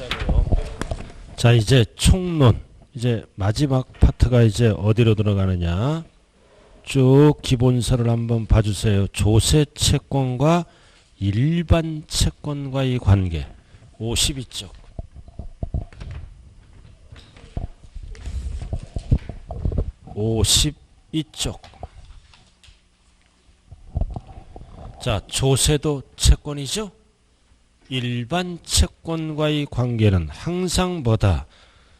시작해요. 자, 이제 총론. 이제 마지막 파트가 이제 어디로 들어가느냐. 쭉 기본서를 한번 봐주세요. 조세 채권과 일반 채권과의 관계. 52쪽. 자, 조세도 채권이죠. 일반 채권과의 관계는 항상 뭐다?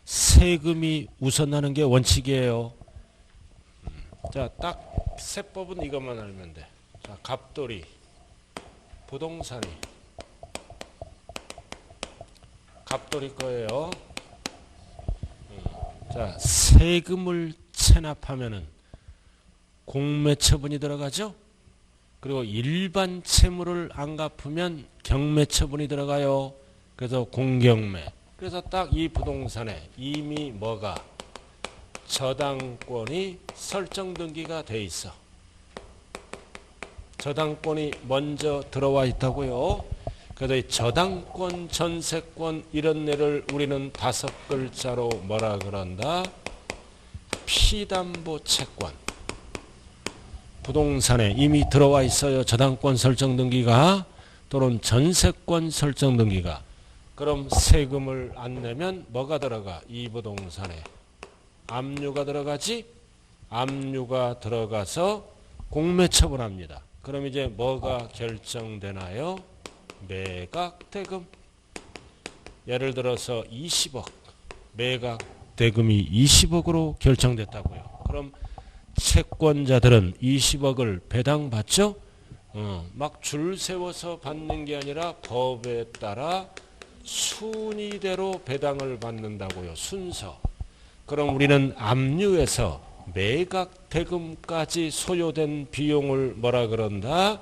세금이 우선하는 게 원칙이에요. 자, 딱 세법은 이것만 알면 돼. 자, 갑돌이, 부동산이 갑돌이 거예요. 자, 세금을 체납하면은 공매처분이 들어가죠. 그리고 일반 채무를 안 갚으면 경매처분이 들어가요. 그래서 공경매. 그래서 딱 이 부동산에 이미 뭐가 저당권이 설정 등기가 돼 있어. 저당권이 먼저 들어와 있다고요. 그래서 이 저당권, 전세권 이런 애를 우리는 5글자로 뭐라 그런다? 피담보 채권. 부동산에 이미 들어와 있어요. 저당권 설정 등기가 또는 전세권 설정 등기가. 그럼 세금을 안 내면 뭐가 들어가? 이 부동산에 압류가 들어가지? 압류가 들어가서 공매처분합니다. 그럼 이제 뭐가 결정되나요? 매각대금. 예를 들어서 20억 매각대금이 20억으로 결정됐다고요. 그럼 채권자들은 20억을 배당받죠? 막 줄 세워서 받는 게 아니라 법에 따라 순위대로 배당을 받는다고요. 순서. 그럼 우리는 압류에서 매각대금까지 소요된 비용을 뭐라 그런다?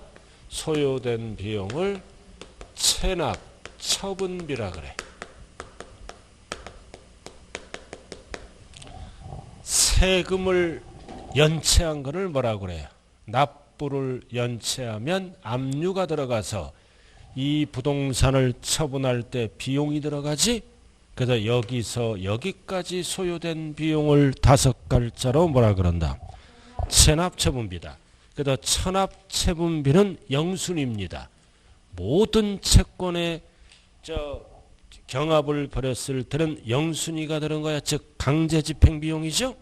소요된 비용을 체납 처분비라 그래. 세금을 연체한 것을 뭐라 그래요? 납부를 연체하면 압류가 들어가서 이 부동산을 처분할 때 비용이 들어가지? 그래서 여기서 여기까지 소요된 비용을 5글자로 뭐라 그런다? 체납처분비다. 그래서 체납처분비는 영순입니다. 모든 채권에 경합을 벌였을 때는 영순위가 되는 거야. 즉 강제집행비용이죠.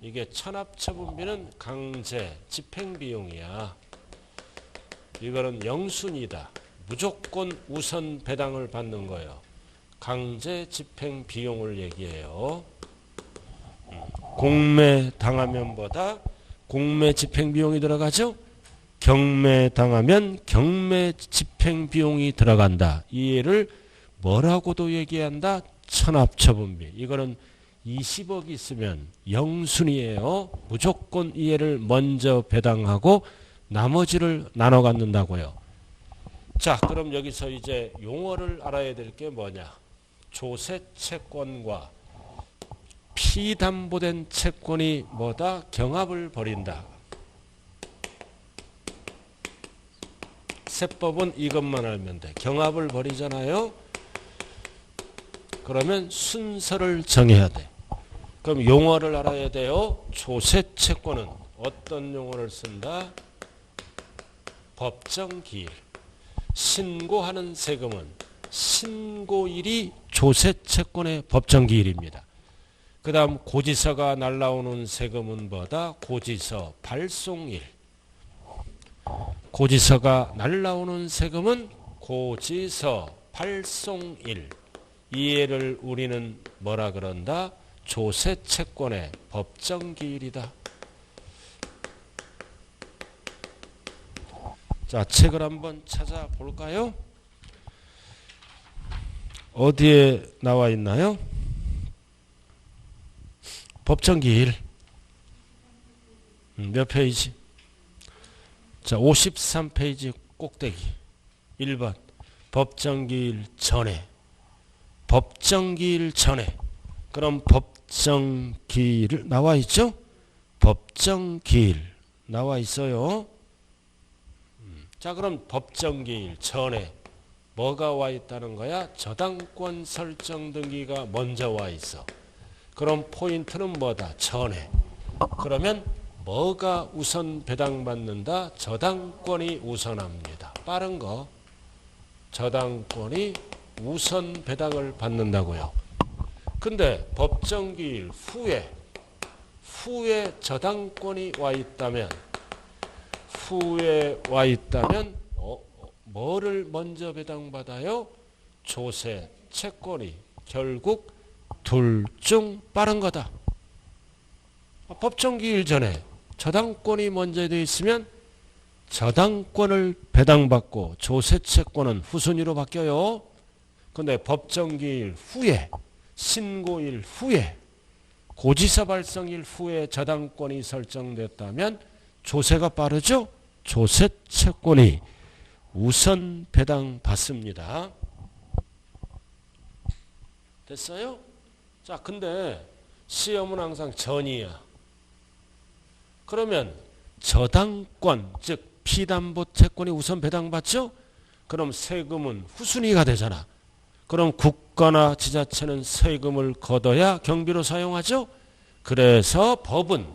이게 체납처분비는 강제집행비용이야. 이거는 영순위다. 무조건 우선 배당을 받는 거예요. 강제집행 비용을 얘기해요. 공매 당하면 보다 공매 집행 비용이 들어가죠. 경매 당하면 경매 집행 비용이 들어간다. 이해를 뭐라고도 얘기한다? 체납처분비. 이거는 20억 있으면 영순이에요. 무조건 이해를 먼저 배당하고 나머지를 나눠 갖는다고요. 자, 그럼 여기서 이제 용어를 알아야 될 게 뭐냐? 조세 채권과 피담보된 채권이 뭐다? 경합을 벌인다. 세법은 이것만 알면 돼. 경합을 벌이잖아요. 그러면 순서를 정해야 돼. 그럼 용어를 알아야 돼요. 조세 채권은 어떤 용어를 쓴다? 법정기일. 신고하는 세금은 신고일이 조세채권의 법정기일입니다. 그 다음 고지서가 날라오는 세금은 뭐다? 고지서 발송일. 고지서가 날라오는 세금은 고지서 발송일. 이해를 우리는 뭐라 그런다? 조세채권의 법정기일이다. 자, 책을 한번 찾아볼까요? 어디에 나와 있나요? 법정기일. 몇 페이지? 자, 53페이지 꼭대기. 1번. 법정기일 전에. 법정기일 전에. 그럼 법정기일 나와 있죠? 법정기일 나와 있어요. 자, 그럼 법정기일 전에 뭐가 와 있다는 거야? 저당권 설정 등기가 먼저 와 있어. 그럼 포인트는 뭐다? 전에. 그러면 뭐가 우선 배당받는다? 저당권이 우선합니다. 빠른 거. 저당권이 우선 배당을 받는다고요. 근데 법정기일 후에 저당권이 와 있다면 뭐를 먼저 배당받아요? 조세, 채권이 결국 둘 중 빠른 거다. 법정기일 전에 저당권이 먼저 되어 있으면 저당권을 배당받고 조세, 채권은 후순위로 바뀌어요. 근데 법정기일 후에, 신고일 후에, 고지서 발송일 후에 저당권이 설정됐다면 조세가 빠르죠? 조세, 채권이 우선 배당받습니다. 됐어요? 자, 근데 시험은 항상 전이야. 그러면 저당권, 즉 피담보 채권이 우선 배당받죠? 그럼 세금은 후순위가 되잖아. 그럼 국가나 지자체는 세금을 걷어야 경비로 사용하죠? 그래서 법은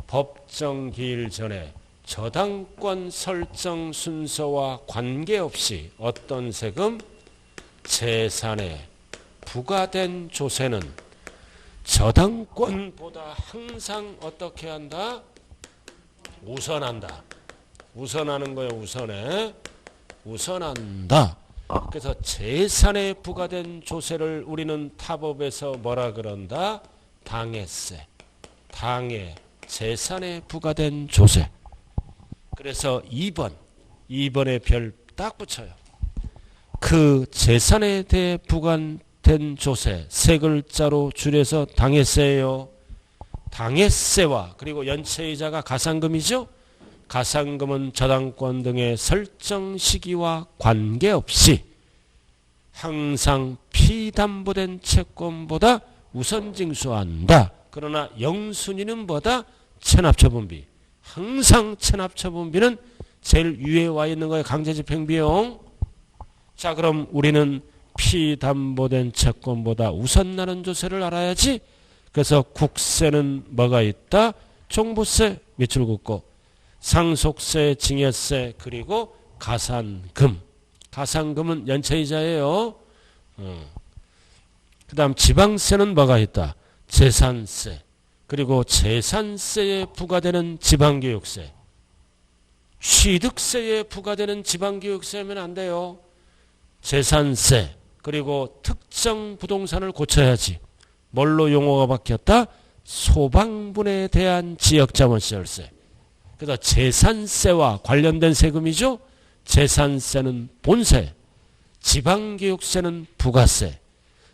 법정기일 전에 저당권 설정 순서와 관계없이 어떤 세금? 재산에 부과된 조세는 저당권보다 항상 어떻게 한다? 우선한다. 우선하는 거예요. 우선한다. 그래서 재산에 부과된 조세를 우리는 타법에서 뭐라 그런다? 당해세. 당해. 재산에 부과된 조세. 그래서 2번에 별 딱 붙여요. 그 재산에 대해 부과된 조세 세 글자로 줄여서 당해세예요. 당해세와 그리고 연체이자가 가산금이죠. 가산금은 저당권 등의 설정 시기와 관계없이 항상 피담보된 채권보다 우선 징수한다. 그러나 영순위는 뭐다? 체납처분비. 항상 체납처분비는 제일 위에 와 있는 거예요. 강제집행비용. 자, 그럼 우리는 피담보된 채권보다 우선 나는 조세를 알아야지. 그래서 국세는 뭐가 있다? 종부세 밑줄 긋고 상속세, 증여세, 그리고 가산금. 가산금은 연체이자예요. 그 다음 지방세는 뭐가 있다? 재산세. 그리고 재산세에 부과되는 지방교육세. 취득세에 부과되는 지방교육세면 안 돼요. 재산세. 그리고 특정 부동산을 고쳐야지. 뭘로 용어가 바뀌었다? 소방분에 대한 지역자본시설세. 그래서 재산세와 관련된 세금이죠. 재산세는 본세, 지방교육세는 부가세,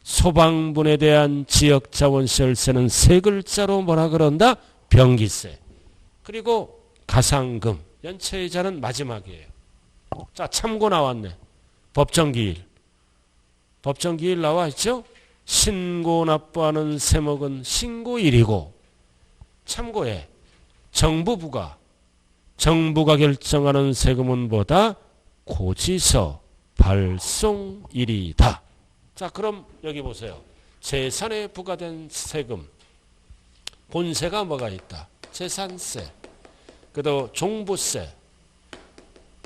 소방분에 대한 지역자본시설세는 세 글자로 뭐라 그런다? 병기세. 그리고 가산금, 연체이자는 마지막이에요. 자, 참고 나왔네. 법정기일. 법정기일 나와 있죠? 신고 납부하는 세목은 신고일이고, 참고해. 정부가 결정하는 세금은 뭐다? 고지서 발송일이다. 자, 그럼 여기 보세요. 재산에 부과된 세금. 본세가 뭐가 있다? 재산세. 그리고 종부세.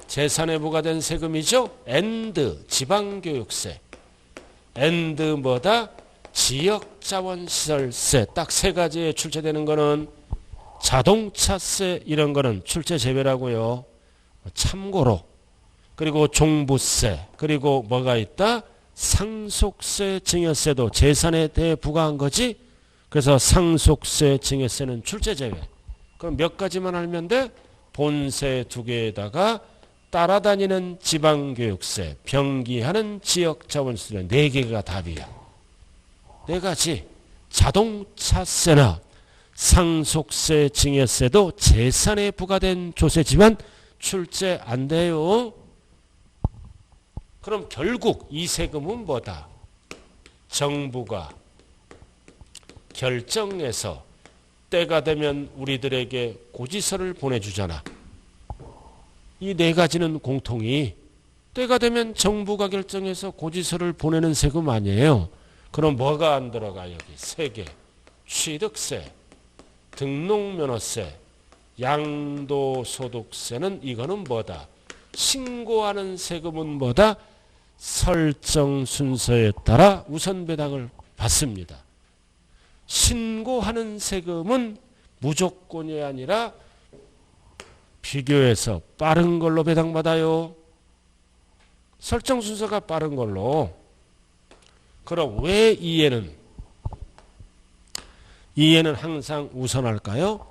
재산에 부과된 세금이죠? 엔드, 지방교육세. 엔드 뭐다? 지역자원시설세. 딱 세 가지에 출제되는 거는 자동차세 이런 거는 출제 제외라고요. 참고로. 그리고 종부세. 그리고 뭐가 있다? 상속세, 증여세도 재산에 대해 부과한 거지. 그래서 상속세, 증여세는 출제 제외. 그럼 몇 가지만 알면 돼? 본세 두 개에다가 따라다니는 지방교육세, 병기하는 지역자원시설 네 개가 답이야. 네 가지. 자동차세나 상속세, 증여세도 재산에 부과된 조세지만 출제 안 돼요. 그럼 결국 이 세금은 뭐다? 정부가 결정해서 때가 되면 우리들에게 고지서를 보내주잖아. 이 네 가지는 공통이 때가 되면 정부가 결정해서 고지서를 보내는 세금 아니에요. 그럼 뭐가 안 들어가? 여기 세계, 취득세, 등록면허세, 양도소득세는 이거는 뭐다? 신고하는 세금은 뭐다? 설정 순서에 따라 우선 배당을 받습니다. 신고하는 세금은 무조건이 아니라 비교해서 빠른 걸로 배당받아요. 설정 순서가 빠른 걸로. 그럼 왜 이해는 항상 우선할까요?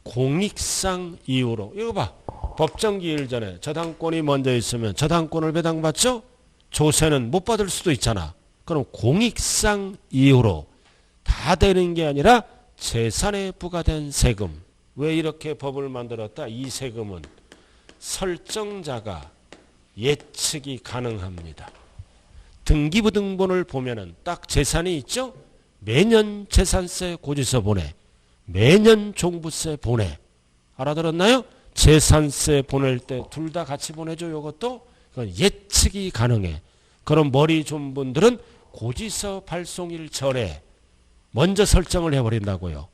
공익상 이유로. 이거 봐. 법정 기일 전에 저당권이 먼저 있으면 저당권을 배당받죠? 조세는 못 받을 수도 있잖아. 그럼 공익상 이유로 다 되는 게 아니라 재산에 부과된 세금. 왜 이렇게 법을 만들었다? 이 세금은 설정자가 예측이 가능합니다. 등기부등본을 보면은 딱 재산이 있죠? 매년 재산세 고지서 보내. 매년 종부세 보내. 알아들었나요? 재산세 보낼 때 둘 다 같이 보내줘. 이것도 예측이 가능해. 그럼 머리 좋은 분들은 고지서 발송일 전에 먼저 설정을 해버린다고요.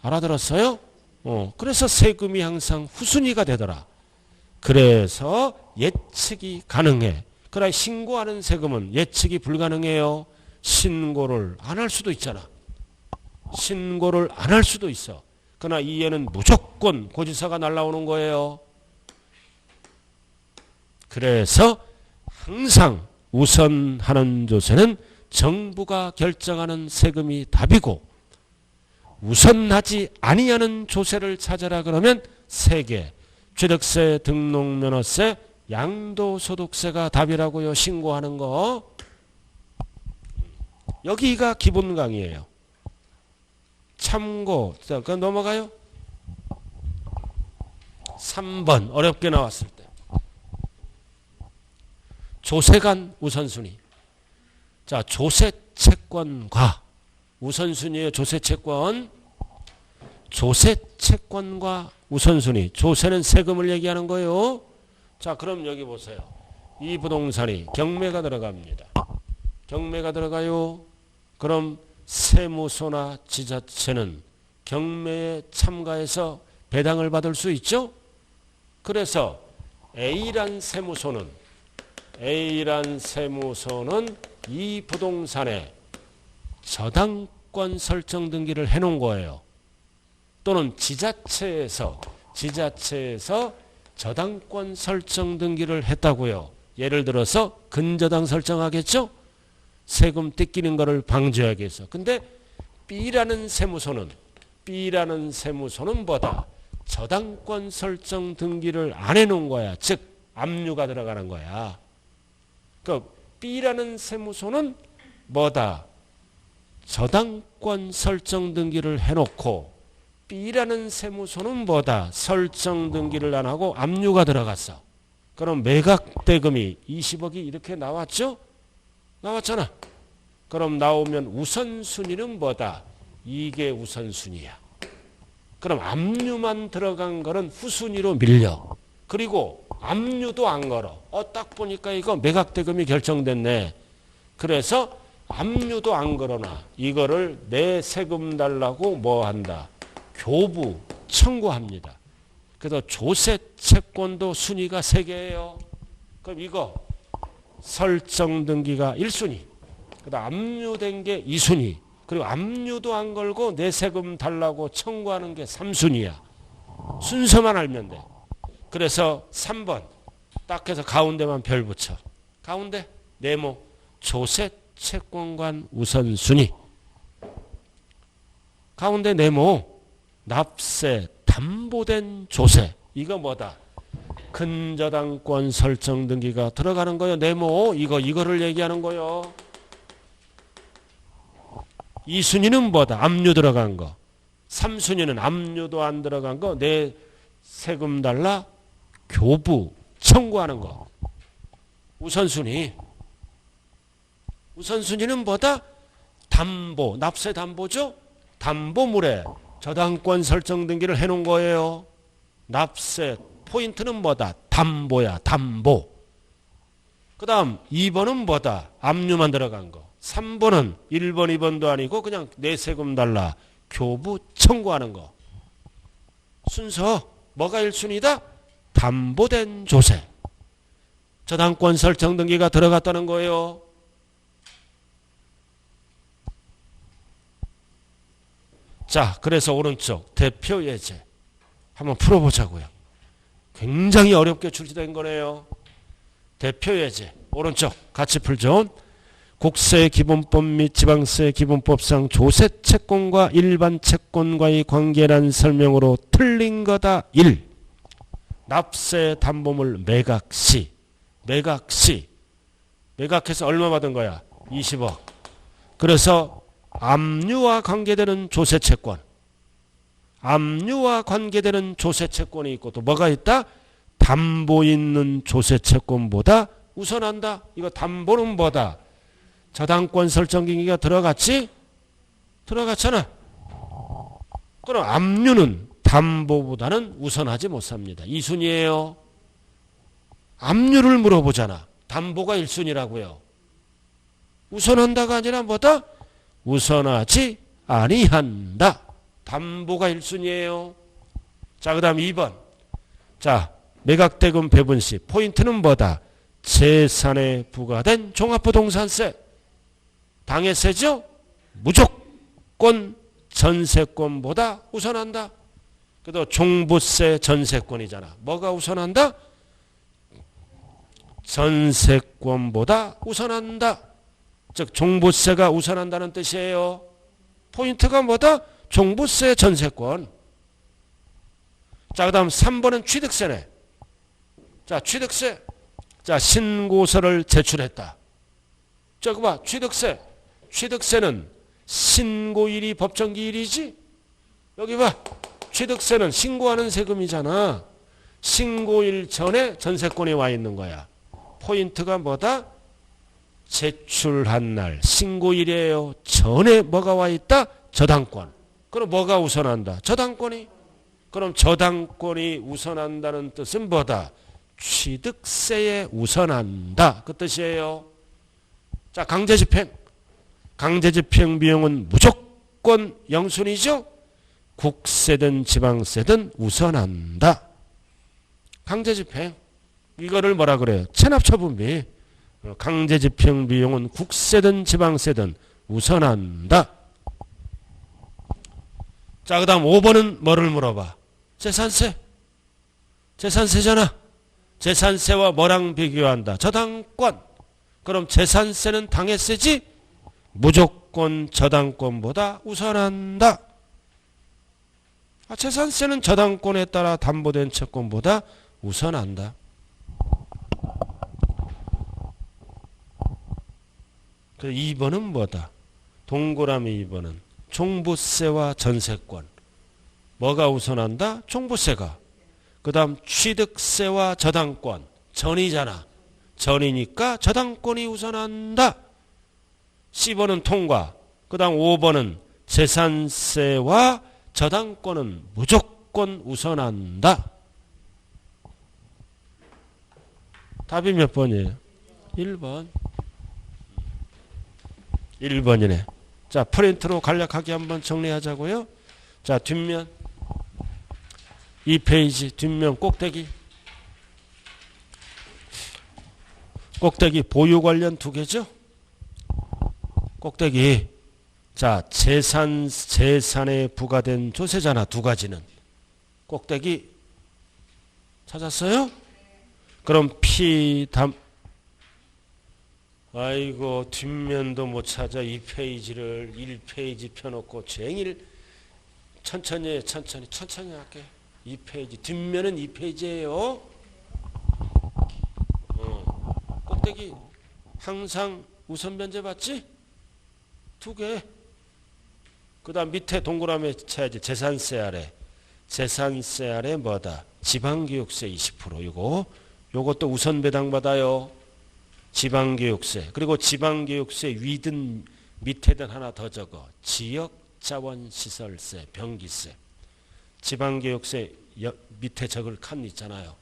알아들었어요? 그래서 세금이 항상 후순위가 되더라. 그래서 예측이 가능해. 그러나 신고하는 세금은 예측이 불가능해요. 신고를 안 할 수도 있잖아. 신고를 안 할 수도 있어. 그러나 이에는 무조건 고지서가 날라오는 거예요. 그래서 항상 우선하는 조세는 정부가 결정하는 세금이 답이고, 우선하지 아니하는 조세를 찾아라 그러면 세계, 취득세, 등록면허세, 양도소득세가 답이라고요. 신고하는 거. 여기가 기본 강의예요. 참고. 자, 그럼 넘어가요. 3번 어렵게 나왔을 때 조세간 우선순위. 자, 조세채권과 우선순위의 조세채권. 조세채권과 우선순위. 조세는 세금을 얘기하는 거예요. 자, 그럼 여기 보세요. 이 부동산이 경매가 들어갑니다. 경매가 들어가요. 그럼 세무소나 지자체는 경매에 참가해서 배당을 받을 수 있죠. 그래서 A란 세무소는 이 부동산에 저당권 설정 등기를 해놓은 거예요. 또는 지자체에서 저당권 설정 등기를 했다고요. 예를 들어서 근저당 설정하겠죠. 세금 뜯기는 것을 방지하기 위해서. 근데 B라는 세무소는 뭐다? 저당권 설정 등기를 안 해놓은 거야. 즉 압류가 들어가는 거야. 그러니까 B라는 세무소는 뭐다? 저당권 설정 등기를 해놓고, B라는 세무소는 뭐다? 설정 등기를 안 하고 압류가 들어갔어. 그럼 매각대금이 20억이 이렇게 나왔죠? 나왔잖아. 그럼 나오면 우선순위는 뭐다? 이게 우선순위야. 그럼 압류만 들어간 거는 후순위로 밀려. 그리고 압류도 안 걸어. 딱 보니까 이거 매각대금이 결정됐네. 그래서 압류도 안 걸어놔. 이거를 내 세금 달라고 뭐 한다? 교부 청구합니다. 그래서 조세 채권도 순위가 3개예요. 그럼 이거 설정 등기가 1순위, 그다음 압류된 게 2순위, 그리고 압류도 안 걸고 내 세금 달라고 청구하는 게 3순위야. 순서만 알면 돼. 그래서 3번 딱 해서 가운데만 별 붙여. 가운데 네모 조세 채권관 우선순위. 가운데 네모 납세 담보된 조세. 이거 뭐다? 근저당권 설정 등기가 들어가는 거요. 네모 이거를 얘기하는 거요. 2순위는 뭐다? 압류 들어간 거. 3순위는 압류도 안 들어간 거. 내 세금 달라 교부 청구하는 거. 우선순위는 뭐다? 담보, 납세 담보죠? 담보물에 저당권 설정 등기를 해놓은 거예요. 납세 포인트는 뭐다? 담보야, 담보. 그 다음 2번은 뭐다? 압류만 들어간 거. 3번은 1번, 2번도 아니고 그냥 내 세금 달라. 교부 청구하는 거. 순서 뭐가 1순위다? 담보된 조세. 저당권 설정 등기가 들어갔다는 거예요. 자, 그래서 오른쪽 대표 예제 한번 풀어보자고요. 굉장히 어렵게 출제된 거네요. 대표 예제 오른쪽 같이 풀죠. 국세기본법 및 지방세기본법상 조세 채권과 일반 채권과의 관계란 설명으로 틀린 거다. 1. 납세 담보물 매각시. 매각해서 얼마 받은 거야? 20억. 그래서 압류와 관계되는 조세 채권. 압류와 관계되는 조세 채권이 있고 또 뭐가 있다? 담보 있는 조세 채권보다 우선한다. 이거 담보는 뭐다? 저당권 설정 등기가 들어갔지? 들어갔잖아. 그럼 압류는 담보보다는 우선하지 못합니다. 2순위예요. 압류를 물어보잖아. 담보가 1순위라고요. 우선한다가 아니라 뭐다? 우선하지 아니한다. 담보가 1순위예요. 자, 그 다음 2번. 자, 매각대금 배분시 포인트는 뭐다? 재산에 부과된 종합부동산세. 당해세죠? 무조건 전세권보다 우선한다. 그래도 종부세 전세권이잖아. 뭐가 우선한다? 전세권보다 우선한다. 즉 종부세가 우선한다는 뜻이에요. 포인트가 뭐다? 종부세 전세권. 자, 그 다음 3번은 취득세네. 자, 취득세. 자, 신고서를 제출했다. 저거 봐. 취득세는 신고일이 법정기일이지? 여기 봐. 취득세는 신고하는 세금이잖아. 신고일 전에 전세권이 와 있는 거야. 포인트가 뭐다? 제출한 날 신고일이에요. 전에 뭐가 와 있다? 저당권. 그럼 뭐가 우선한다? 저당권이. 그럼 저당권이 우선한다는 뜻은 뭐다? 취득세에 우선한다. 그 뜻이에요. 자, 강제집행. 강제집행 비용은 무조건 영순이죠? 국세든 지방세든 우선한다. 강제집행. 이거를 뭐라 그래요? 체납처분비. 강제집행 비용은 국세든 지방세든 우선한다. 자, 그 다음 5번은 뭐를 물어봐? 재산세. 재산세잖아. 재산세와 뭐랑 비교한다? 저당권. 그럼 재산세는 당해세지? 무조건 저당권보다 우선한다. 재산세는 저당권에 따라 담보된 채권보다 우선한다. 그 2번은 뭐다? 동그라미 2번은 종부세와 전세권. 뭐가 우선한다? 종부세가. 그 다음 취득세와 저당권. 전이잖아. 전이니까 저당권이 우선한다. C번은 통과. 그 다음 5번은 재산세와 저당권은 무조건 우선한다. 답이 몇 번이에요? 1번. 1번이네. 자, 프린트로 간략하게 한번 정리하자고요. 자, 뒷면 2페이지 뒷면 꼭대기 보유 관련 2개죠. 꼭대기. 자, 재산에 부과된 조세잖아. 2가지는. 꼭대기 찾았어요? 그럼 아이고, 뒷면도 못 찾아. 2페이지를 1페이지 펴놓고 쟁일 천천히 할게. 2페이지. 뒷면은 2페이지예요. 꼭대기 항상 우선 변제 받지? 2개. 그 다음 밑에 동그라미 쳐야지. 재산세 아래 뭐다? 지방교육세 20%. 요것도 우선 배당받아요. 지방교육세. 그리고 지방교육세 위든 밑에든 하나 더 적어. 지역자원시설세, 병기세. 지방교육세 밑에 적을 칸 있잖아요.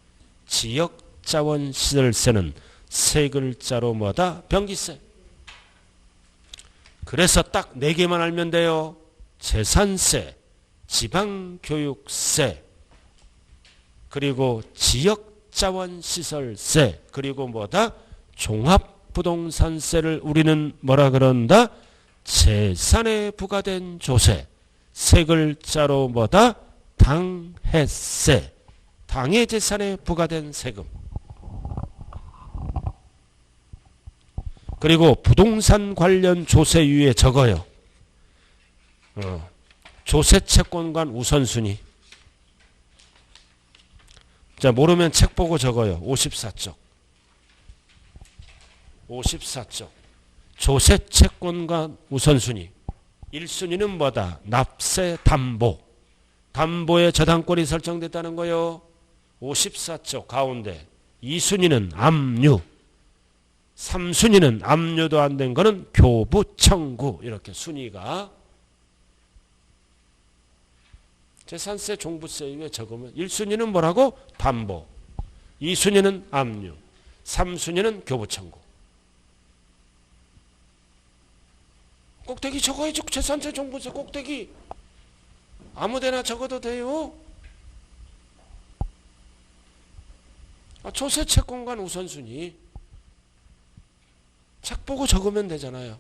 지역자원시설세는 세 글자로 뭐다? 병기세. 그래서 딱 네 개만 알면 돼요. 재산세, 지방교육세, 그리고 지역자원시설세, 그리고 뭐다? 종합부동산세를 우리는 뭐라 그런다? 재산에 부과된 조세. 세 글자로 뭐다? 당해세. 당해 재산에 부과된 세금. 그리고 부동산 관련 조세유예 적어요. 조세채권관 우선순위. 자, 모르면 책 보고 적어요. 54쪽. 54쪽. 조세채권관 우선순위. 1순위는 뭐다? 납세 담보. 담보의 저당권이 설정됐다는 거요. 54쪽 가운데. 2순위는 압류. 3순위는 압류도 안 된 거는 교부 청구. 이렇게 순위가. 재산세 종부세 위에 적으면 1순위는 뭐라고? 담보. 2순위는 압류. 3순위는 교부 청구. 꼭대기 적어야죠. 재산세 종부세 꼭대기. 아무데나 적어도 돼요. 조세채권관 우선순위. 책 보고 적으면 되잖아요.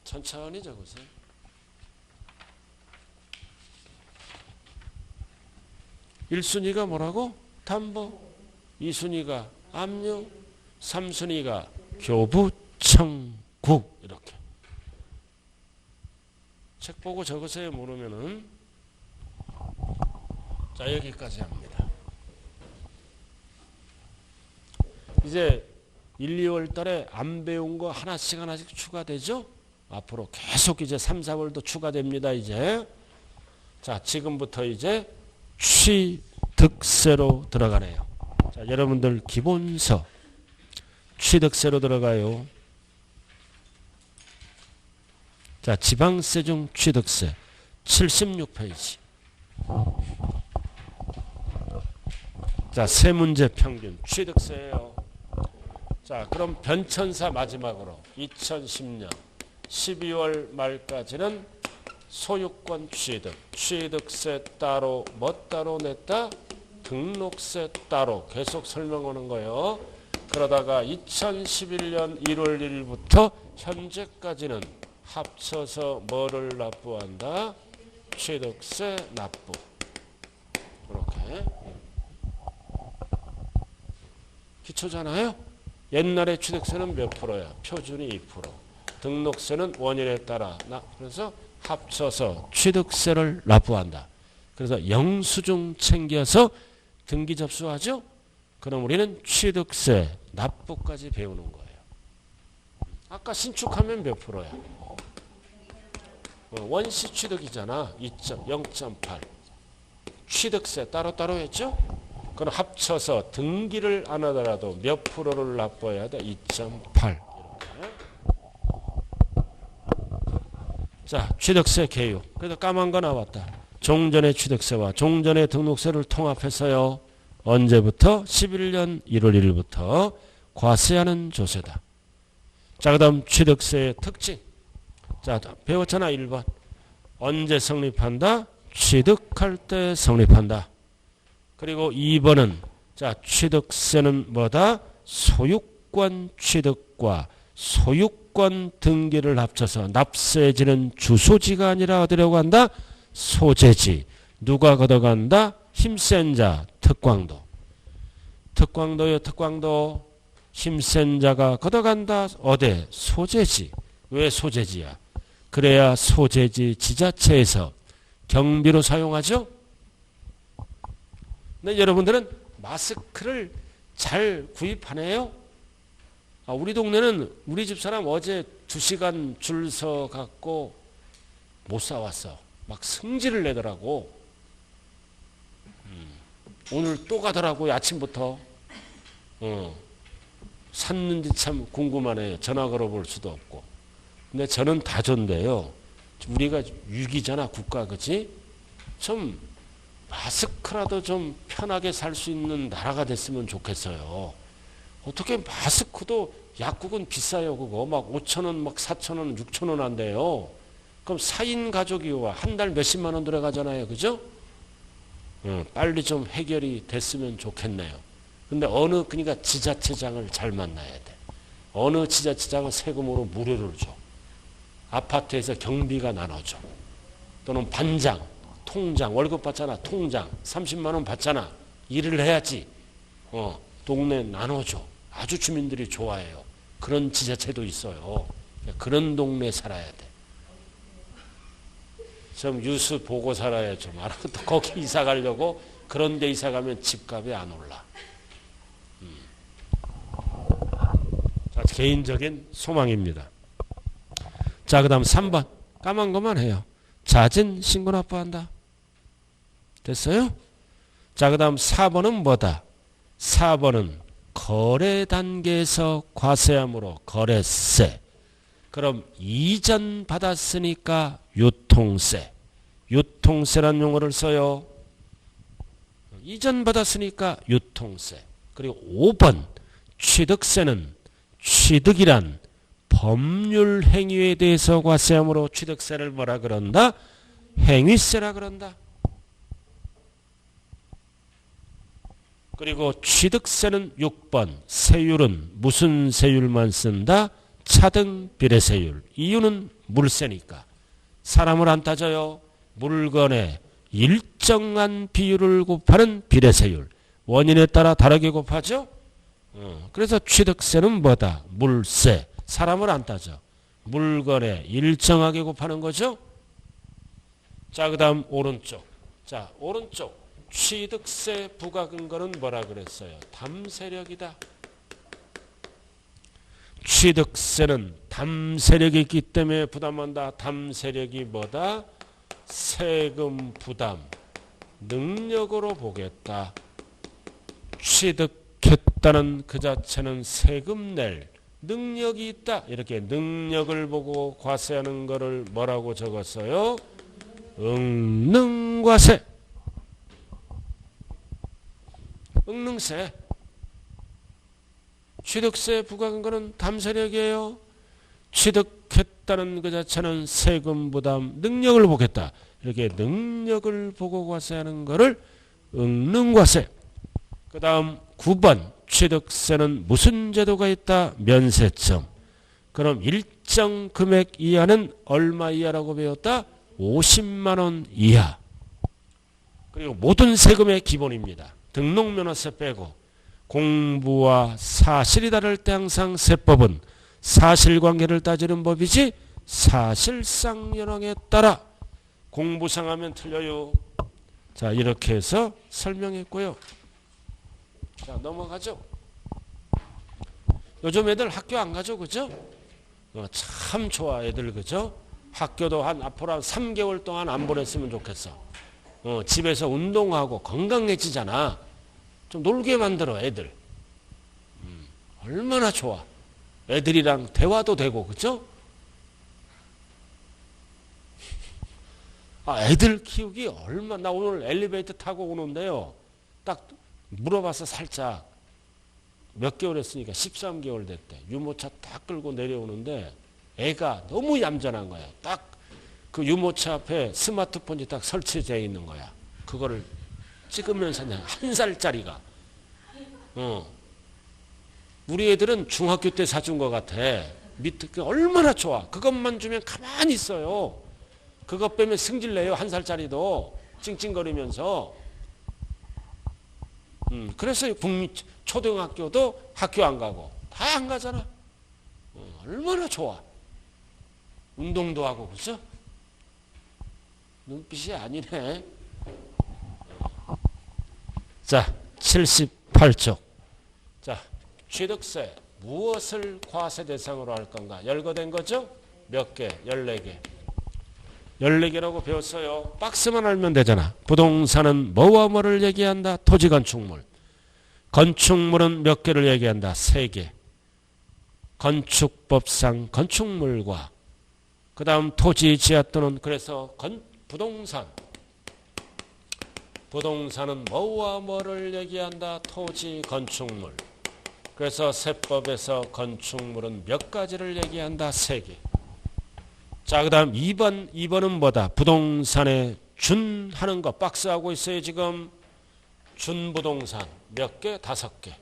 천천히 적으세요. 1순위가 뭐라고? 담보. 2순위가 압류. 3순위가 교부 청구. 이렇게. 책 보고 적으세요. 모르면은. 자, 여기까지 합니다. 이제 1, 2월 달에 안 배운 거 하나씩 추가되죠? 앞으로 계속 이제 3, 4월도 추가됩니다. 이제. 자, 지금부터 이제 취득세로 들어가네요. 자, 여러분들 기본서 취득세로 들어가요. 자, 지방세 중 취득세 76페이지. 자, 세 문제 평균 취득세예요. 자, 그럼 변천사 마지막으로 2010년 12월 말까지는 소유권 취득, 취득세 따로 뭐 따로 냈다? 등록세 따로 계속 설명하는 거예요. 그러다가 2011년 1월 1일부터 현재까지는 합쳐서 뭐를 납부한다? 취득세 납부. 그렇게. 기초잖아요. 옛날에 취득세는 몇 프로야? 표준이 2%. 등록세는 원인에 따라. 그래서 합쳐서 취득세를 납부한다. 그래서 영수증 챙겨서 등기 접수하죠. 그럼 우리는 취득세 납부까지 배우는 거예요. 아까 신축하면 몇 프로야? 원시 취득이잖아. 0.8. 취득세 따로따로 했죠? 그럼 합쳐서 등기를 안 하더라도 몇 프로를 납부해야 돼? 2.8. 이렇게. 자, 취득세 개요. 그래서 까만 거 나왔다. 종전의 취득세와 종전의 등록세를 통합해서요. 언제부터? 11년 1월 1일부터 과세하는 조세다. 자, 그 다음 취득세의 특징. 자, 배웠잖아. 1번. 언제 성립한다? 취득할 때 성립한다. 그리고 2번은 자, 취득세는 뭐다? 소유권 취득과 소유권 등기를 합쳐서 납세지는 주소지가 아니라 어디라고 한다? 소재지. 누가 걷어간다? 힘센 자, 특광도. 특광도요, 특광도. 힘센 자가 걷어간다. 어디? 소재지. 왜 소재지야? 그래야 소재지 지자체에서 경비로 사용하죠? 근데 여러분들은 마스크를 잘 구입하네요. 우리 동네는 우리 집사람 어제 2시간 줄 서 갖고 못 사왔어. 막 승질을 내더라고. 오늘 또 가더라고요. 아침부터. 샀는지 참 궁금하네요. 전화 걸어볼 수도 없고. 근데 저는 다 줬는데요. 우리가 위기잖아, 국가, 그치? 좀 마스크라도 좀 편하게 살 수 있는 나라가 됐으면 좋겠어요. 어떻게 마스크도 약국은 비싸요, 그거. 막 5,000원, 막 4,000원, 6,000원 한대요. 그럼 4인 가족이 와. 한 달 몇십만 원 들어가잖아요, 그죠? 빨리 좀 해결이 됐으면 좋겠네요. 근데 그러니까 지자체장을 잘 만나야 돼. 어느 지자체장은 세금으로 무료를 줘. 아파트에서 경비가 나눠줘. 또는 반장, 통장, 월급 받잖아, 통장. 30만 원 받잖아. 일을 해야지. 동네 나눠줘. 아주 주민들이 좋아해요. 그런 지자체도 있어요. 그런 동네에 살아야 돼. 좀 뉴스 보고 살아야 좀 알아. 또 거기 이사 가려고 그런 데 이사 가면 집값이 안 올라. 자, 개인적인 소망입니다. 자, 그 다음 3번. 까만 것만 해요. 잦은 신고 납부한다. 됐어요? 자, 그 다음 4번은 뭐다? 4번은 거래 단계에서 과세함으로 거래세. 그럼 이전 받았으니까 유통세. 유통세란 용어를 써요. 이전 받았으니까 유통세. 그리고 5번 취득세는 취득이란 법률 행위에 대해서 과세함으로 취득세를 뭐라 그런다? 행위세라 그런다. 그리고 취득세는 6번 세율은 무슨 세율만 쓴다? 차등 비례세율. 이유는 물세니까. 사람을 안 따져요. 물건의 일정한 비율을 곱하는 비례세율. 원인에 따라 다르게 곱하죠. 그래서 취득세는 뭐다? 물세. 사람을 안 따져. 물건에 일정하게 곱하는 거죠. 자, 그 다음 오른쪽. 자, 오른쪽. 취득세 부과 근거는 뭐라 그랬어요? 담세력이다. 취득세는 담세력이 있기 때문에 부담한다. 담세력이 뭐다? 세금 부담 능력으로 보겠다. 취득했다는 그 자체는 세금 낼 능력이 있다. 이렇게 능력을 보고 과세하는 거를 뭐라고 적었어요? 응능과세. 응능세. 취득세 부과근거는 담세력이에요. 취득했다는 그 자체는 세금 부담 능력을 보겠다. 이렇게 능력을 보고 과세하는 거를 응능과세. 그 다음 9번 취득세는 무슨 제도가 있다? 면세점. 그럼 일정 금액 이하는 얼마 이하라고 배웠다? 50만 원 이하. 그리고 모든 세금의 기본입니다. 등록면허세 빼고. 공부와 사실이 다를 때 항상 세법은 사실관계를 따지는 법이지 사실상 연황에 따라 공부상 하면 틀려요. 자, 이렇게 해서 설명했고요. 자, 넘어가죠. 요즘 애들 학교 안 가죠, 그죠? 참 좋아, 애들, 그죠? 학교도 앞으로 한 3개월 동안 안 보냈으면 좋겠어. 집에서 운동하고 건강해지잖아. 좀 놀게 만들어, 애들. 얼마나 좋아. 애들이랑 대화도 되고, 그죠? 애들 키우기 나 오늘 엘리베이터 타고 오는데요. 딱 물어봐서 살짝 몇 개월 했으니까 13개월 됐대. 유모차 딱 끌고 내려오는데 애가 너무 얌전한 거야. 딱 그 유모차 앞에 스마트폰이 딱 설치되어 있는 거야. 그거를 찍으면서 그냥 1살짜리가. 우리 애들은 중학교 때 사준 것 같아. 밑에 얼마나 좋아. 그것만 주면 가만히 있어요. 그것 빼면 승질내요. 1살짜리도 찡찡거리면서. 그래서 초등학교도 학교 안 가고 다 안 가잖아. 얼마나 좋아. 운동도 하고, 그죠? 눈빛이 아니네. 자, 78쪽. 자, 취득세 무엇을 과세 대상으로 할 건가? 열거된 거죠? 몇 개? 14개. 14개라고 배웠어요. 박스만 알면 되잖아. 부동산은 뭐와 뭐를 얘기한다? 토지 건축물. 건축물은 몇 개를 얘기한다? 3개. 건축법상 건축물과 그 다음 토지, 지하 또는 그래서 부동산. 부동산은 뭐와 뭐를 얘기한다? 토지, 건축물. 그래서 세법에서 건축물은 몇 가지를 얘기한다? 3개. 자, 그 다음 2번은 뭐다? 부동산에 준하는 거 박스하고 있어요. 지금 준부동산 몇 개? 5개.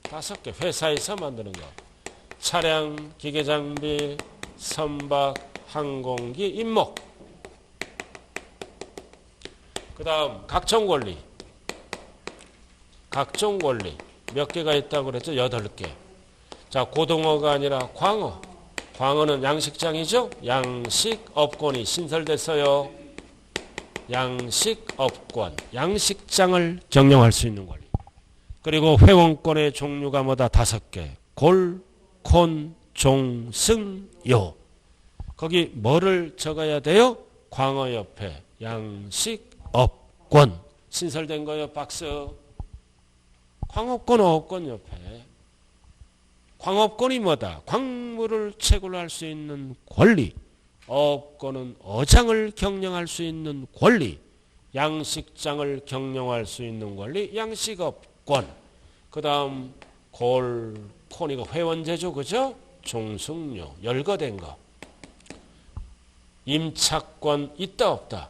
5개. 회사에서 만드는 거. 차량, 기계장비, 선박, 항공기, 임목. 그 다음 각종 권리. 각종 권리. 몇 개가 있다고 그랬죠? 8개. 자, 고등어가 아니라 광어. 광어는 양식장이죠? 양식업권이 신설됐어요. 양식업권. 양식장을 경영할 수 있는 권리. 그리고 회원권의 종류가 뭐다? 5개. 골, 콘, 종, 승, 요. 거기 뭐를 적어야 돼요? 광어 옆에 양식업권. 신설된 거요. 박스. 광업권, 어업권 옆에. 광업권이 뭐다? 광물을 채굴할 수 있는 권리. 어업권은 어장을 경영할 수 있는 권리. 양식장을 경영할 수 있는 권리. 양식업권. 그 다음 골, 콘이가 회원제죠. 그죠? 종승료. 열거된 거. 임차권 있다 없다?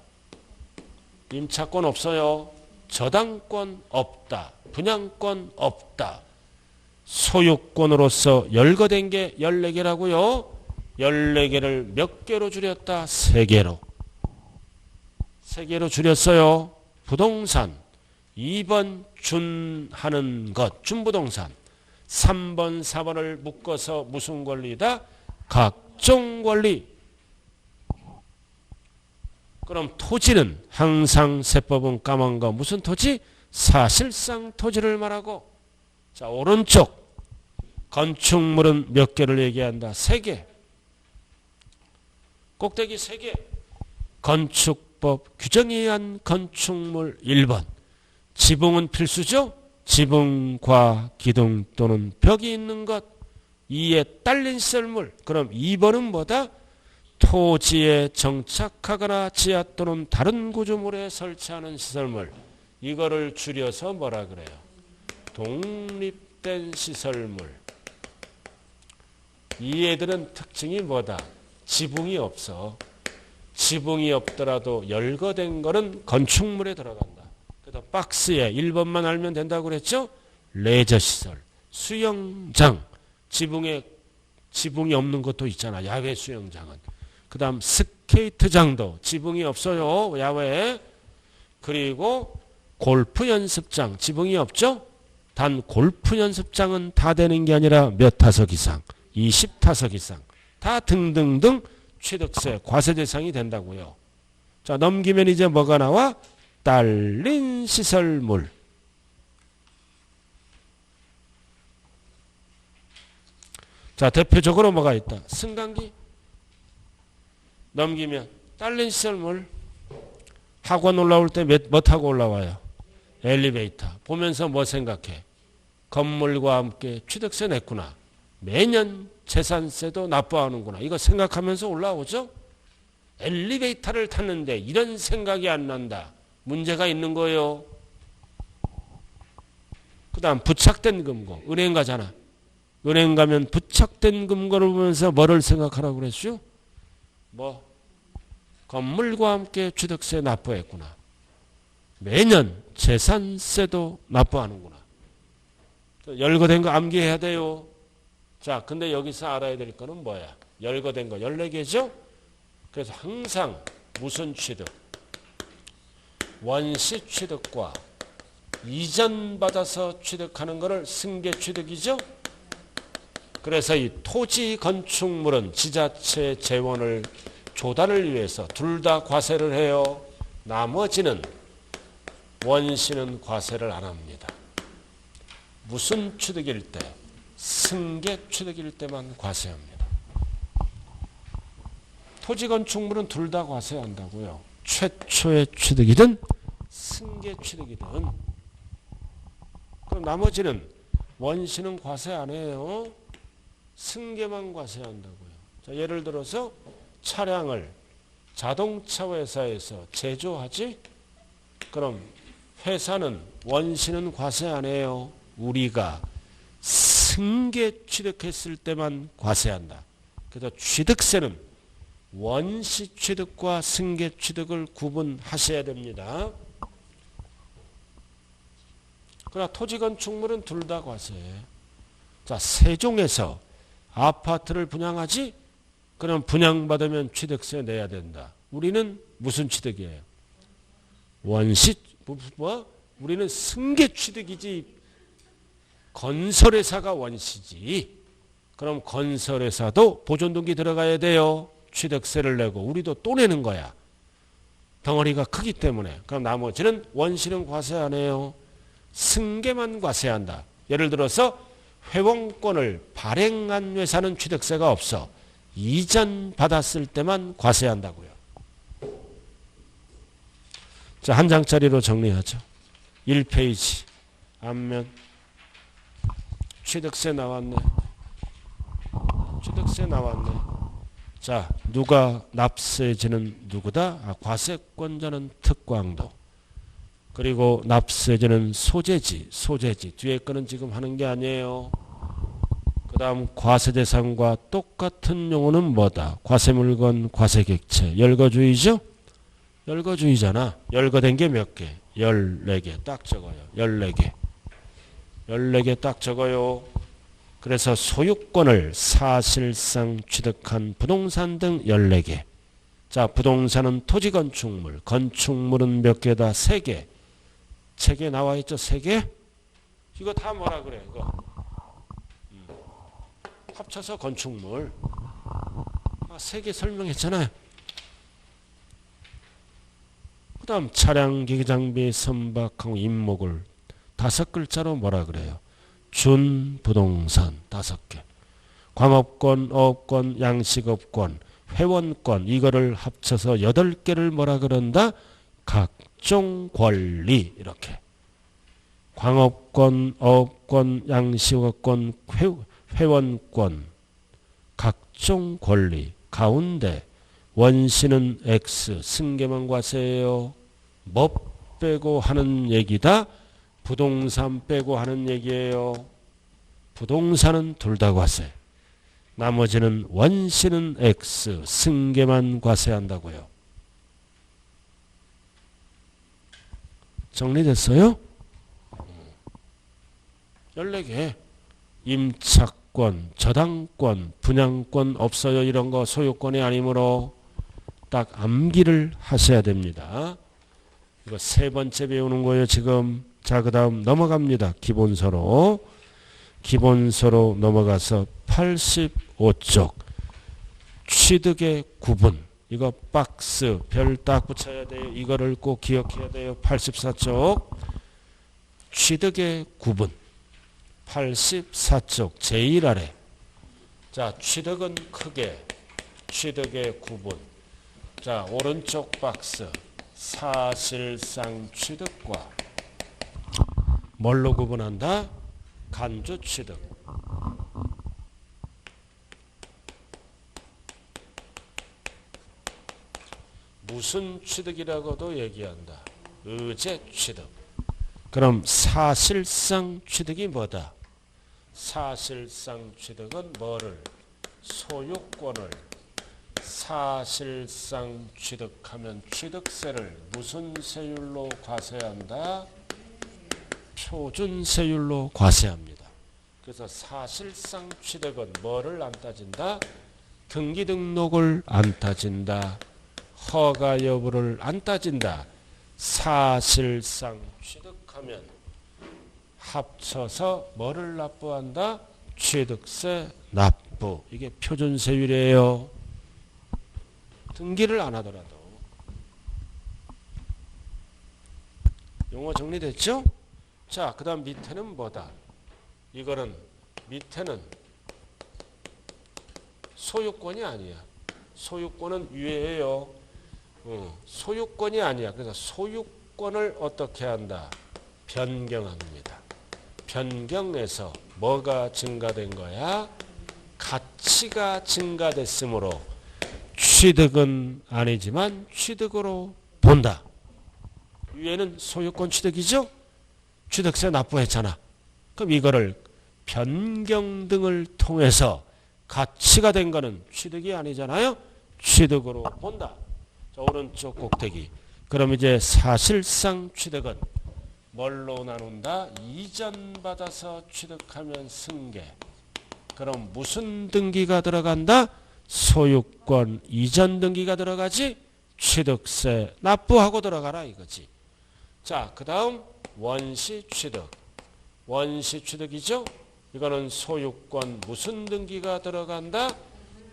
임차권 없어요. 저당권 없다. 분양권 없다. 소유권으로서 열거된 게 14개라고요. 14개를 몇 개로 줄였다? 3개로. 3개로 줄였어요. 부동산. 2번 준하는 것. 준부동산. 3번, 4번을 묶어서 무슨 권리다? 각종 권리. 그럼 토지는 항상 세법은 까만 거. 무슨 토지? 사실상 토지를 말하고. 자, 오른쪽 건축물은 몇 개를 얘기한다? 3개. 꼭대기 3개. 건축법 규정에 의한 건축물 1번. 지붕은 필수죠? 지붕과 기둥 또는 벽이 있는 것. 2에 딸린 시설물. 그럼 2번은 뭐다? 토지에 정착하거나 지하 또는 다른 구조물에 설치하는 시설물. 이거를 줄여서 뭐라 그래요? 독립된 시설물. 이 애들은 특징이 뭐다? 지붕이 없어. 지붕이 없더라도 열거된 거는 건축물에 들어간다. 그래서 박스에 1번만 알면 된다고 그랬죠? 레저시설, 수영장. 지붕이 없는 것도 있잖아. 야외 수영장은. 그 다음 스케이트장도 지붕이 없어요. 야외에. 그리고 골프 연습장. 지붕이 없죠? 단 골프 연습장은 다 되는 게 아니라 몇 타석 이상, 20타석 이상, 다 등등등 취득세, 과세 대상이 된다고요. 자, 넘기면 이제 뭐가 나와? 딸린 시설물. 자, 대표적으로 뭐가 있다? 승강기. 넘기면 딸린 시설물. 학원 올라올 때 뭐 타고 올라와요? 엘리베이터. 보면서 뭐 생각해? 건물과 함께 취득세 냈구나. 매년 재산세도 납부하는구나. 이거 생각하면서 올라오죠? 엘리베이터를 탔는데 이런 생각이 안 난다. 문제가 있는 거예요. 그 다음 부착된 금고. 은행 가잖아. 은행 가면 부착된 금고를 보면서 뭐를 생각하라고 그랬죠? 뭐 건물과 함께 취득세 납부했구나. 매년 재산세도 납부하는구나. 열거된 거 암기해야 돼요. 자, 근데 여기서 알아야 될 거는 뭐야? 열거된 거 14개죠? 그래서 항상 무슨 취득? 원시 취득과 이전 받아서 취득하는 거를 승계 취득이죠? 그래서 이 토지 건축물은 지자체 재원을 조달을 위해서 둘 다 과세를 해요. 나머지는 원시는 과세를 안 합니다. 무슨 취득일 때? 승계 취득일 때만 과세합니다. 토지 건축물은 둘 다 과세한다고요. 최초의 취득이든 승계 취득이든. 그럼 나머지는 원시는 과세 안 해요. 승계만 과세한다고요. 자, 예를 들어서 차량을 자동차 회사에서 제조하지? 그럼 회사는 원시는 과세 안 해요. 우리가 승계 취득했을 때만 과세한다. 그래서 취득세는 원시 취득과 승계 취득을 구분하셔야 됩니다. 그러나 토지 건축물은 둘 다 과세해. 자, 세종에서 아파트를 분양하지? 그럼 분양받으면 취득세 내야 된다. 우리는 무슨 취득이에요? 원시, 뭐? 우리는 승계 취득이지 건설회사가 원시지. 그럼 건설회사도 보존등기 들어가야 돼요. 취득세를 내고 우리도 또 내는 거야. 덩어리가 크기 때문에. 그럼 나머지는 원시는 과세 안 해요. 승계만 과세한다. 예를 들어서 회원권을 발행한 회사는 취득세가 없어. 이전 받았을 때만 과세한다고요. 자, 한 장짜리로 정리하죠. 1페이지 앞면 취득세 나왔네. 취득세 나왔네. 자, 누가 납세지는 누구다? 과세권자는 특광도. 그리고 납세지는 소재지. 뒤에 거는 지금 하는 게 아니에요. 그 다음 과세대상과 똑같은 용어는 뭐다? 과세물건, 과세객체. 열거주의죠? 열거주의잖아. 열거된 게 몇 개? 14개. 딱 적어요. 14개. 14개 딱 적어요. 그래서 소유권을 사실상 취득한 부동산 등 14개. 자, 부동산은 토지 건축물. 건축물은 몇 개다? 3개. 책에 나와 있죠? 3개? 이거 다 뭐라 그래? 이거. 합쳐서 건축물. 3개 설명했잖아요. 그 다음 차량, 기기, 장비, 선박하고 임목을 5글자로 뭐라 그래요? 준부동산 5개. 광업권, 어업권, 양식업권, 회원권 이거를 합쳐서 8개를 뭐라 그런다? 각종 권리 이렇게. 광업권, 어업권, 양식업권, 회원권 각종 권리 가운데 원시는 X 승계만 과세예요. 뭐 빼고 하는 얘기다? 부동산 빼고 하는 얘기예요. 부동산은 둘 다 과세. 나머지는 원시는 X 승계만 과세한다고요. 정리됐어요? 14개. 임차권, 저당권, 분양권 없어요. 이런 거 소유권이 아니므로 딱 암기를 하셔야 됩니다. 이거 3번째 배우는 거예요 지금. 자, 그 다음 넘어갑니다. 기본서로 넘어가서 85쪽 취득의 구분. 이거 박스 별 딱 붙여야 돼요. 이거를 꼭 기억해야 돼요. 84쪽 취득의 구분. 84쪽 제일 아래. 자, 취득은 크게 취득의 구분. 자, 오른쪽 박스 사실상 취득과 뭘로 구분한다? 간주 취득. 무슨 취득이라고도 얘기한다. 의제 취득. 그럼 사실상 취득이 뭐다? 사실상 취득은 뭐를? 소유권을 사실상 취득하면 취득세를 무슨 세율로 과세한다? 표준세율로 과세합니다. 그래서 사실상 취득은 뭐를 안 따진다? 등기등록을 안 따진다. 허가 여부를 안 따진다. 사실상 취득하면 합쳐서 뭐를 납부한다? 취득세 납부. 이게 표준세율이에요. 등기를 안 하더라도. 용어 정리됐죠? 자, 그 다음 밑에는 뭐다? 이거는 밑에는 소유권이 아니야. 소유권은 위에예요. 소유권이 아니야. 그래서 소유권을 어떻게 한다? 변경합니다. 변경해서 뭐가 증가된 거야? 가치가 증가됐으므로 취득은 아니지만 취득으로 본다. 위에는 소유권 취득이죠. 취득세 납부했잖아. 그럼 이거를 변경 등을 통해서 가치가 된 거는 취득이 아니잖아요. 취득으로 본다. 자, 오른쪽 꼭대기. 그럼 이제 사실상 취득은 뭘로 나눈다? 이전 받아서 취득하면 승계. 그럼 무슨 등기가 들어간다? 소유권 이전 등기가 들어가지. 취득세 납부하고 들어가라 이거지. 자, 그 다음 원시 취득. 원시 취득이죠. 이거는 소유권 무슨 등기가 들어간다?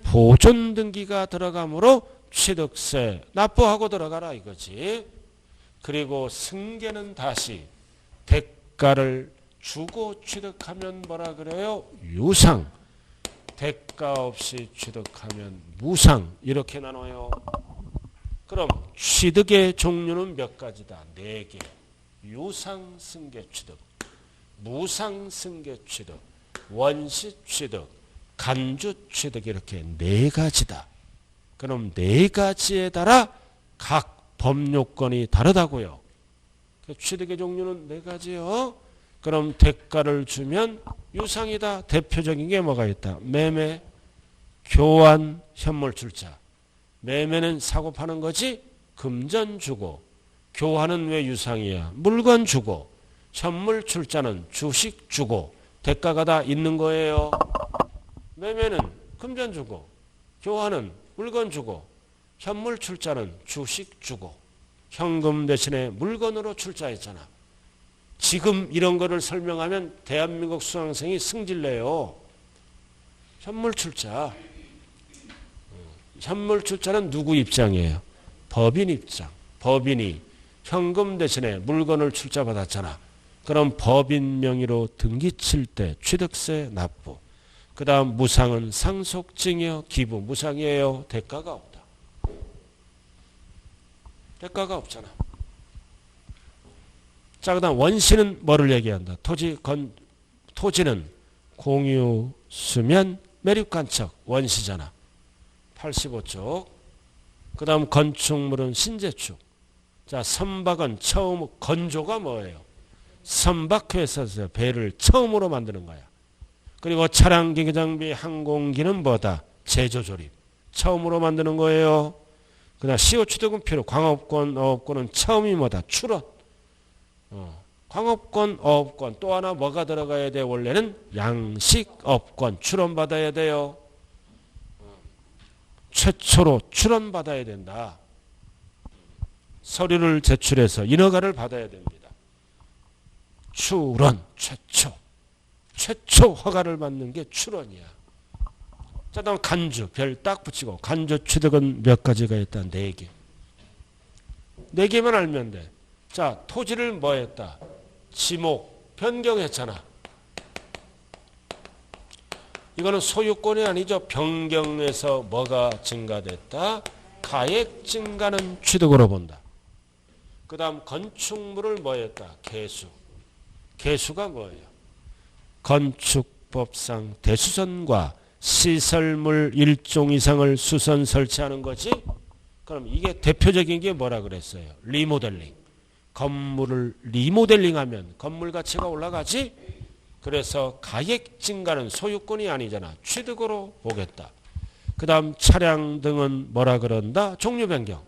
보존 등기가 들어가므로 취득세 납부하고 들어가라 이거지. 그리고 승계는 다시 대가를 주고 취득하면 뭐라 그래요? 유상. 대가 없이 취득하면 무상. 이렇게 나눠요. 그럼 취득의 종류는 몇 가지다? 4개. 유상 승계 취득, 무상 승계 취득, 원시 취득, 간주 취득 이렇게 4가지다. 그럼 4가지에 따라 각 법요건이 다르다고요. 취득의 종류는 4가지요. 그럼 대가를 주면 유상이다. 대표적인 게 뭐가 있다? 매매, 교환, 현물 출자. 매매는 사고 파는 거지. 금전 주고. 교환은 왜 유상이야? 물건 주고. 현물 출자는 주식 주고. 대가가 다 있는 거예요. 매매는 금전 주고. 교환은 물건 주고. 현물 출자는 주식 주고. 현금 대신에 물건으로 출자했잖아. 지금 이런 거를 설명하면 대한민국 수강생이 승질내요. 현물 출자. 현물 출자는 누구 입장이에요? 법인 입장. 법인이 현금 대신에 물건을 출자받았잖아. 그럼 법인 명의로 등기 칠 때 취득세 납부. 그 다음 무상은 상속증여 기부. 무상이에요. 대가가 없다. 대가가 없잖아. 자, 그 다음 원시는 뭐를 얘기한다? 토지는 공유, 수면, 매립간척. 원시잖아. 85쪽. 그 다음 건축물은 신재축. 자, 선박은 처음, 건조가 뭐예요? 선박회사에서 배를 처음으로 만드는 거야. 그리고 차량, 기계, 장비, 항공기는 뭐다? 제조조립. 처음으로 만드는 거예요. 그 다음 시효 취득은 필요. 광업권, 어업권은 처음이 뭐다? 출원. 광업권, 어업권. 또 하나 뭐가 들어가야 돼? 원래는 양식업권. 출원받아야 돼요. 최초로 출원받아야 된다. 서류를 제출해서 인허가를 받아야 됩니다. 출원, 최초 허가를 받는 게 출원이야. 자, 다음 간주, 별 딱 붙이고. 간주 취득은 몇 가지가 있다? 4개. 4개만 알면 돼. 자, 토지를 뭐 했다? 지목, 변경했잖아. 이거는 소유권이 아니죠. 변경해서 뭐가 증가됐다? 가액 증가는 취득으로 본다. 그 다음 건축물을 뭐 했다? 개수. 개수가 뭐예요? 건축법상 대수선과 시설물 일종 이상을 수선 설치하는 거지. 그럼 이게 대표적인 게 뭐라 그랬어요? 리모델링. 건물을 리모델링하면 건물 가치가 올라가지. 그래서 가액 증가는 소유권이 아니잖아. 취득으로 보겠다. 그 다음 차량 등은 뭐라 그런다? 종류 변경.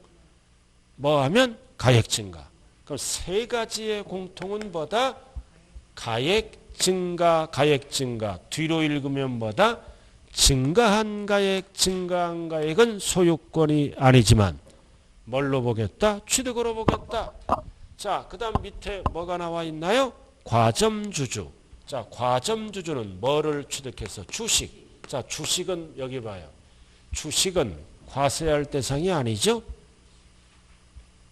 뭐 하면 가액 증가. 그럼 3가지의 공통은 뭐다? 가액 증가, 가액 증가. 뒤로 읽으면 뭐다? 증가한 가액, 증가한 가액은 소유권이 아니지만 뭘로 보겠다? 취득으로 보겠다. 자, 그 다음 밑에 뭐가 나와 있나요? 과점주주. 자, 과점주주는 뭐를 취득해서? 주식. 자, 주식은 여기 봐요. 주식은 과세할 대상이 아니죠?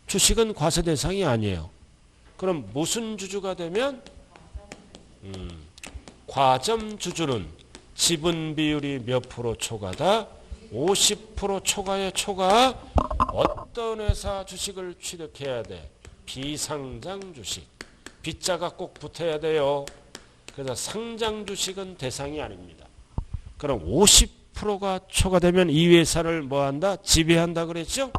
주식은 과세 대상이 아니에요. 그럼 무슨 주주가 되면? 과점주주는 지분 비율이 몇 프로 초과다? 50% 초과에 초과. 어떤 회사 주식을 취득해야 돼? 비상장 주식. 빗자가 꼭 붙어야 돼요. 그래서 상장 주식은 대상이 아닙니다. 그럼 50% 10%가 초과되면 이 회사를 뭐한다? 지배한다 그랬죠?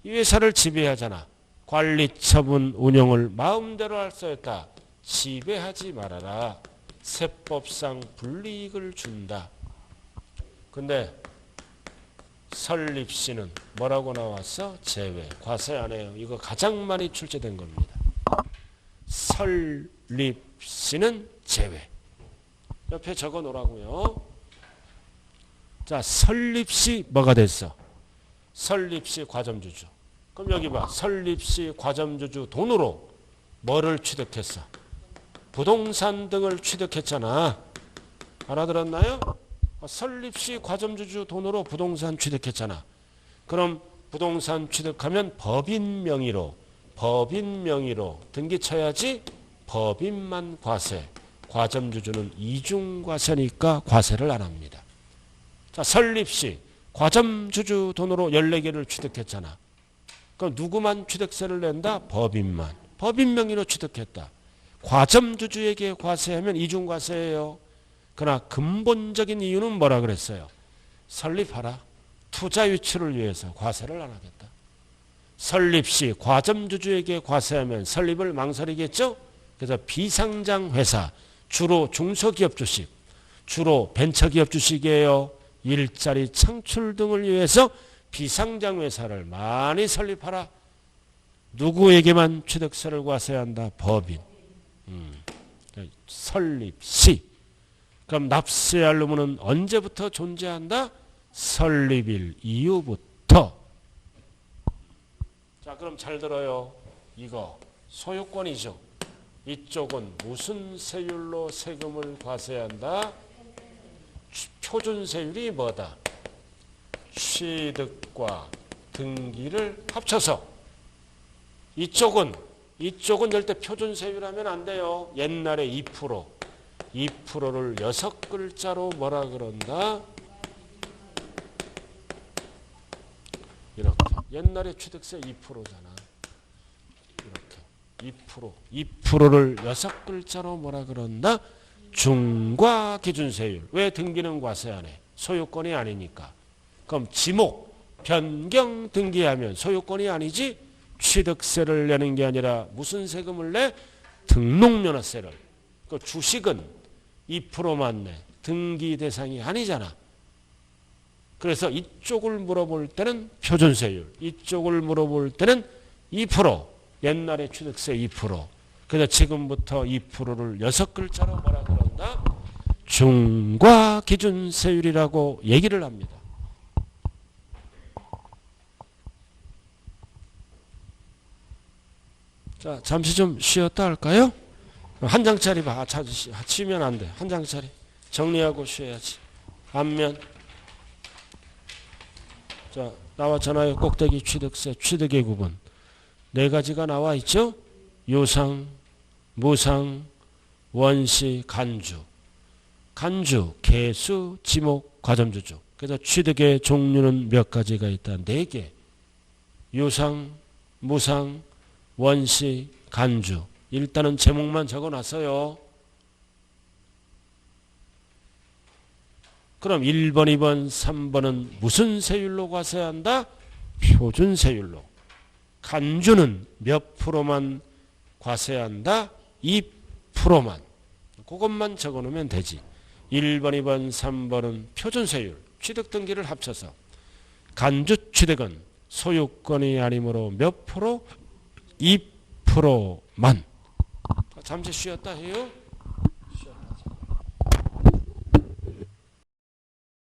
이 회사를 지배하잖아. 관리, 처분, 운영을 마음대로 할 수 있다. 지배하지 말아라. 세법상 불이익을 준다. 근데 설립시는 뭐라고 나왔어? 제외. 과세 안 해요. 이거 가장 많이 출제된 겁니다. 설립시는 제외. 옆에 적어 놓으라고요. 자, 설립시 뭐가 됐어? 설립시 과점주주. 그럼 여기 봐. 설립시 과점주주 돈으로 뭐를 취득했어? 부동산 등을 취득했잖아. 알아들었나요? 설립시 과점주주 돈으로 부동산 취득했잖아. 그럼 부동산 취득하면 법인 명의로 등기 쳐야지. 법인만 과세. 과점주주는 이중과세니까 과세를 안 합니다. 자, 설립시 과점주주 돈으로 14개를 취득했잖아. 그럼 누구만 취득세를 낸다? 법인만. 법인 명의로 취득했다. 과점주주에게 과세하면 이중과세예요. 그러나 근본적인 이유는 뭐라 그랬어요? 설립하라. 투자 유치를 위해서 과세를 안 하겠다. 설립시 과점주주에게 과세하면 설립을 망설이겠죠? 그래서 비상장 회사, 주로 중소기업 주식, 주로 벤처기업 주식이에요. 일자리 창출 등을 위해서 비상장 회사를 많이 설립하라. 누구에게만 취득세를 과세한다? 법인. 설립시. 그럼 납세할 의무는 언제부터 존재한다? 설립일 이후부터. 자, 그럼 잘 들어요. 이거 소유권이죠. 이쪽은 무슨 세율로 세금을 과세한다? 표준세율이 뭐다? 취득과 등기를 합쳐서. 이쪽은 절대 표준세율 하면 안 돼요. 옛날에 2%를 6글자로 뭐라 그런다? 이렇게. 옛날에 취득세 2%잖아. 이렇게. 2%를 6글자로 뭐라 그런다? 중과 기준세율. 왜 등기는 과세 안 해? 소유권이 아니니까. 그럼 지목, 변경 등기하면 소유권이 아니지? 취득세를 내는 게 아니라 무슨 세금을 내? 등록면허세를. 그 주식은 2%만 내. 등기 대상이 아니잖아. 그래서 이쪽을 물어볼 때는 표준세율, 이쪽을 물어볼 때는 2%. 옛날에 취득세 2%. 그래서 지금부터 2%를 6글자로 뭐라 그런다? 중과 기준세율이라고 얘기를 합니다. 자, 잠시 좀 쉬었다 할까요? 한 장짜리 봐. 치면 안 돼. 한 장짜리. 정리하고 쉬어야지. 앞면. 자, 나왔잖아요. 꼭대기 취득세, 취득의 구분. 4가지가 나와 있죠? 요상, 무상, 원시, 간주. 간주, 개수, 지목, 과점주주. 그래서 취득의 종류는 몇 가지가 있다? 4개. 요상, 무상, 원시, 간주. 일단은 제목만 적어놨어요. 그럼 1번, 2번, 3번은 무슨 세율로 과세한다? 표준세율로. 간주는 몇 프로만 과세한다? 2%만. 그것만 적어놓으면 되지. 1번, 2번, 3번은 표준세율, 취득등기를 합쳐서. 간주 취득은 소유권이 아니므로 몇 프로? 2%만. 잠시 쉬었다 해요.